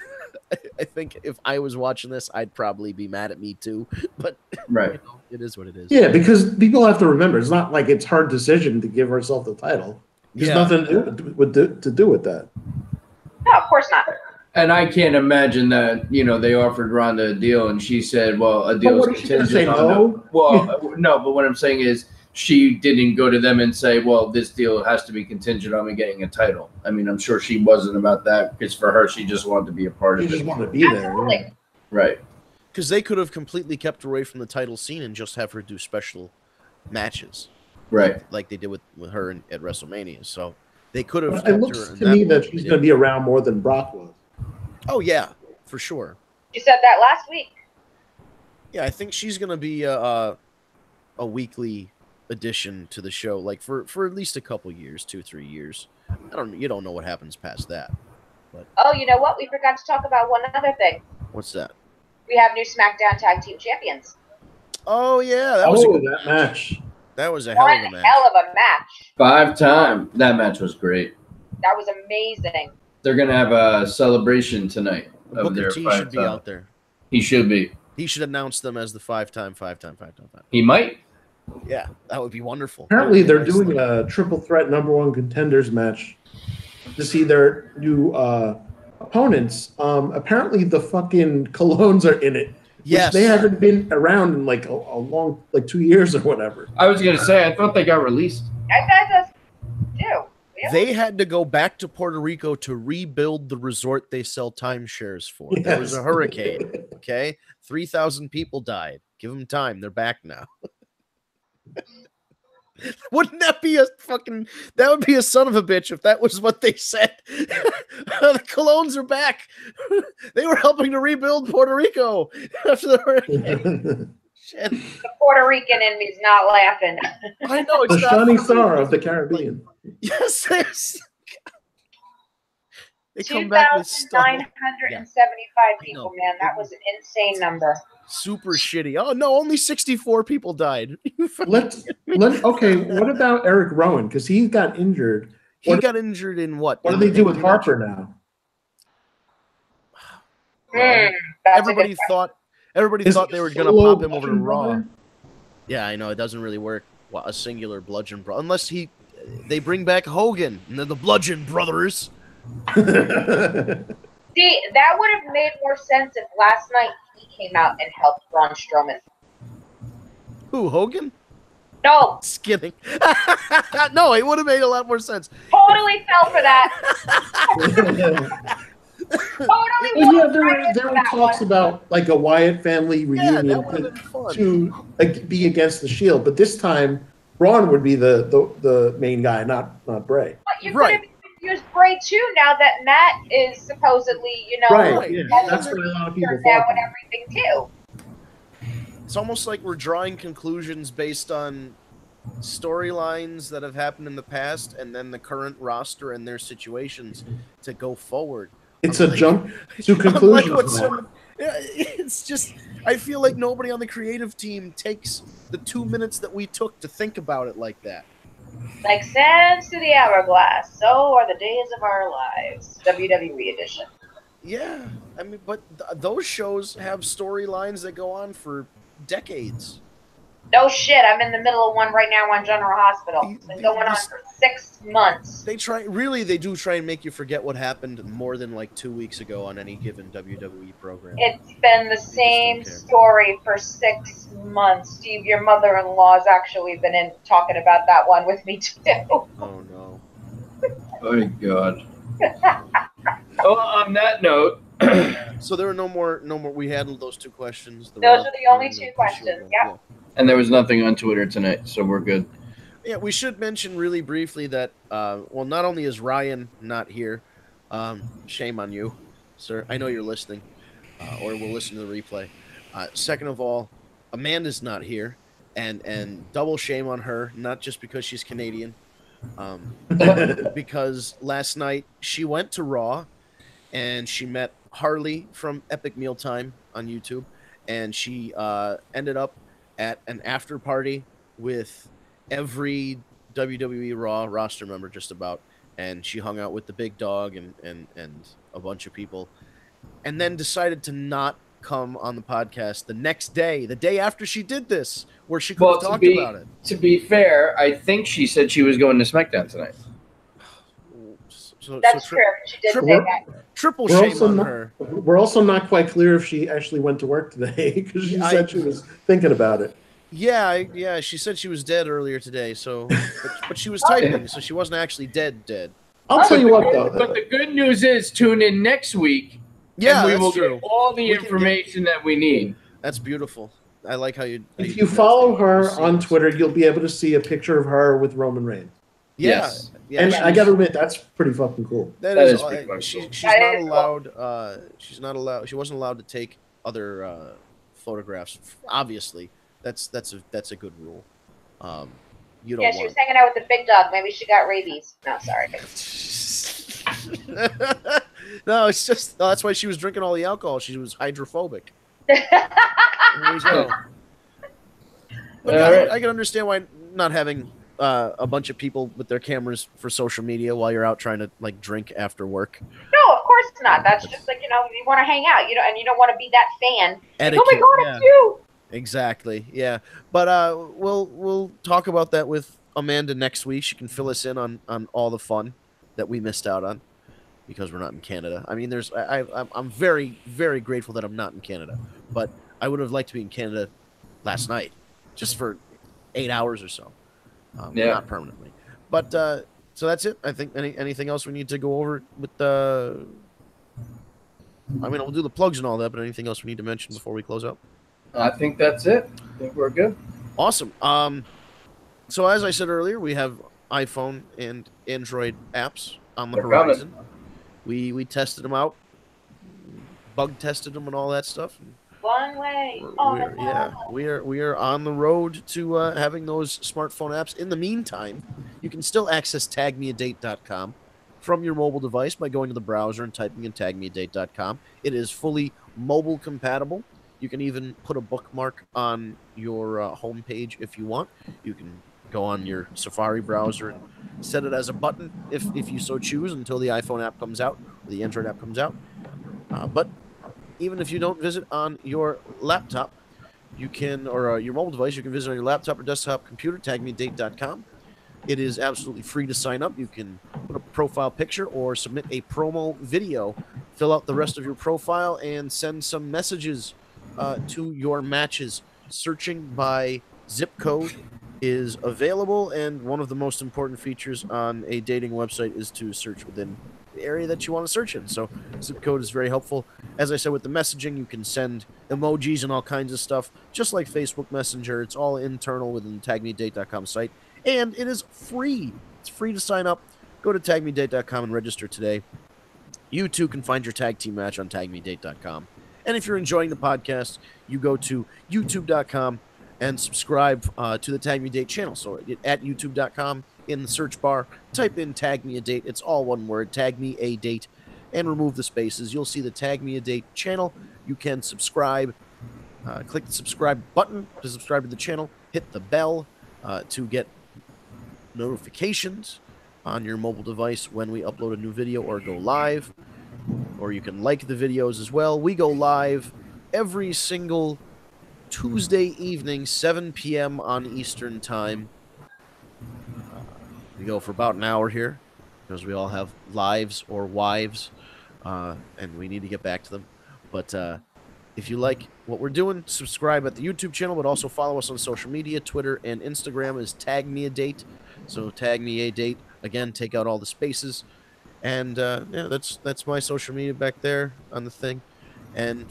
I think if I was watching this, I'd probably be mad at me too. But right, you know, it is what it is. Yeah, because people have to remember it's not like it's her decision to give herself the title. There's nothing to do with that. No, of course not. And I can't imagine that, you know, they offered Ronda a deal and she said, well, a deal is contingent on no? Well, no, but what I'm saying is she didn't go to them and say, well, this deal has to be contingent on me getting a title. I mean, I'm sure she wasn't about that, because for her, she just wanted to be a part of it. She just wanted to be there. Yeah. Right. Because they could have completely kept her away from the title scene and just have her do special matches. Right. Like they did with her at WrestleMania. So they could have It looks to me that she's going to be around more than Brock was. Oh, yeah, for sure. You said that last week. Yeah, I think she's going to be a weekly addition to the show, like for at least a couple years, 2-3 years. You don't know what happens past that. But oh, you know what? We forgot to talk about one other thing. What's that? We have new SmackDown Tag Team Champions. Oh yeah, that was a good match. That was a hell of a match. Hell of a match. 5-time. That match was great. That was amazing. They're gonna have a celebration tonight of Booker their T 5-time. should be out there. He should be. He should announce them as the 5-time. He might. Yeah, that would be wonderful. Apparently, they're doing a triple threat #1 contenders match to see their new opponents. Apparently, the fucking Colognes are in it. Yes, they haven't been around in like a long, like 2 years or whatever. I was gonna say, I thought they got released. I thought that's too. Yeah. They had to go back to Puerto Rico to rebuild the resort they sell timeshares for. Yes. There was a hurricane. Okay, 3,000 people died. Give them time. They're back now. Wouldn't that be a fucking? That would be a son of a bitch if that was what they said. The Colognes are back. They were helping to rebuild Puerto Rico after the hurricane. Shit. The Puerto Rican in me's not laughing. I know it's the shining star of the Caribbean. Yes, yes. They come back with stuff. 2,975 people, man. That was an insane number. Super shitty. Oh no, only 64 people died. Okay, what about Eric Rowan? Because he got injured. He got injured in what? What do they do with Harper now? Everybody thought they were going to pop him over to Raw. Yeah, I know it doesn't really work. A singular Bludgeon Brother, unless they bring back Hogan and the Bludgeon Brothers. See, that would have made more sense if last night he came out and helped Braun Strowman. Who, Hogan? No. Just kidding. No, it would have made a lot more sense. Totally fell for that. There were talks about like a Wyatt family reunion to be against the Shield, but this time Braun would be the main guy, not Bray. But you could have used Bray too. Now that Matt is supposedly, right? Yeah, that's what a lot of people thought. And everything too. It's almost like we're drawing conclusions based on storylines that have happened in the past, and then the current roster and their situations to go forward. It's a jump to conclusions. It's just, I feel like nobody on the creative team takes the 2 minutes that we took to think about it like that. Like sands to the hourglass, so are the days of our lives. WWE edition. Yeah, I mean, but those shows have storylines that go on for decades. No shit, I'm in the middle of one right now on General Hospital. It's been going on for 6 months. They do try and make you forget what happened more than like 2 weeks ago on any given WWE program. It's been the same story for 6 months. Steve, your mother-in-law's actually been talking about that one with me too. Oh no. Oh God. Well, on that note, So there were no more. We handled those 2 questions. Those are the only 2 questions. Yep. And there was nothing on Twitter tonight, so we're good. Yeah, we should mention really briefly that, well, not only is Ryan not here, shame on you, sir. I know you're listening, or will listen to the replay. Second of all, Amanda's not here, and double shame on her, not just because she's Canadian, because last night she went to Raw, and she met Harley from Epic Mealtime on YouTube, and she ended up at an after party with every WWE Raw roster member just about, and she hung out with the big dog and a bunch of people, and then decided to not come on the podcast the next day, the day after she did this, where she could have talked about it. To be fair, I think she said she was going to SmackDown tonight. That's true. She did say that. Triple shame on her. We're also not quite clear if she actually went to work today, because she said she was thinking about it. Yeah, she said she was dead earlier today. So, but she was typing, so she wasn't actually dead. I'll tell you what, though. But the good news is, tune in next week. Yeah, and we will get all the information that we need. That's beautiful. I like how you. If you follow her on Twitter, you'll be able to see a picture of her with Roman Reigns. Yes. Yeah, and I got to admit, that's pretty fucking cool. That is pretty cool. She's not allowed. She's not allowed. She wasn't allowed to take other photographs. Obviously, that's a good rule. You don't. Yeah, she was hanging out with the big dog. Maybe she got rabies. No, sorry. No, it's just that's why she was drinking all the alcohol. She was hydrophobic. There you go. But I can understand why not having a bunch of people with their cameras for social media while you're out trying to like drink after work. No, of course not. That's just like, you want to hang out, and you don't want to be that fan. Etiquette, like, oh my God, it's you. Exactly. Yeah. But we'll talk about that with Amanda next week. She can fill us in on all the fun that we missed out on because we're not in Canada. I mean, I'm very, very grateful that I'm not in Canada, but I would have liked to be in Canada last night just for 8 hours or so. Not permanently. But so that's it. I think anything else we need to go over with the. I mean, we'll do the plugs and all that, but anything else we need to mention before we close out? I think that's it. I think we're good. Awesome. So as I said earlier, we have iPhone and Android apps on the horizon. We tested them out, bug tested them, and all that stuff. One way. We are on the road to having those smartphone apps. In the meantime, you can still access tagmeadate.com from your mobile device by going to the browser and typing in tagmeadate.com. It is fully mobile compatible. You can even put a bookmark on your home page if you want. You can go on your Safari browser and set it as a button if you so choose until the iPhone app comes out, or the Android app comes out. But even if you don't visit on your laptop, you can, or your mobile device, you can visit on your laptop or desktop computer, tagmeadate.com. It is absolutely free to sign up. You can put a profile picture or submit a promo video, fill out the rest of your profile, and send some messages to your matches. Searching by zip code is available, and one of the most important features on a dating website is to search within the area that you want to search in. So zip code is very helpful. As I said, with the messaging, you can send emojis and all kinds of stuff, just like Facebook Messenger. It's all internal within the tagmeadate.com site, and it is free. It's free to sign up. Go to tagmeadate.com and register today. You too can find your tag team match on tagmeadate.com. And if you're enjoying the podcast, you go to youtube.com and subscribe to the Tag Me a Date channel. So at youtube.com, in the search bar, type in Tag Me a Date. It's all one word, Tag Me a Date, and remove the spaces. You'll see the Tag Me a Date channel. You can subscribe. Click the subscribe button to subscribe to the channel. Hit the bell to get notifications on your mobile device when we upload a new video or go live. Or you can like the videos as well. We go live every single Tuesday evening, 7 p.m. on Eastern Time. We go for about an hour here because we all have lives or wives, and we need to get back to them. But if you like what we're doing, subscribe at the YouTube channel, but also follow us on social media. Twitter and Instagram is Tag Me a Date. So Tag Me a Date. Again, take out all the spaces. And yeah, that's my social media back there on the thing. And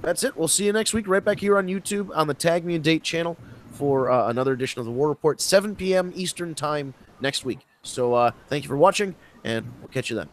that's it. We'll see you next week right back here on YouTube on the Tag Me and Date channel for another edition of the War Report, 7 p.m. Eastern Time next week. So thank you for watching, and we'll catch you then.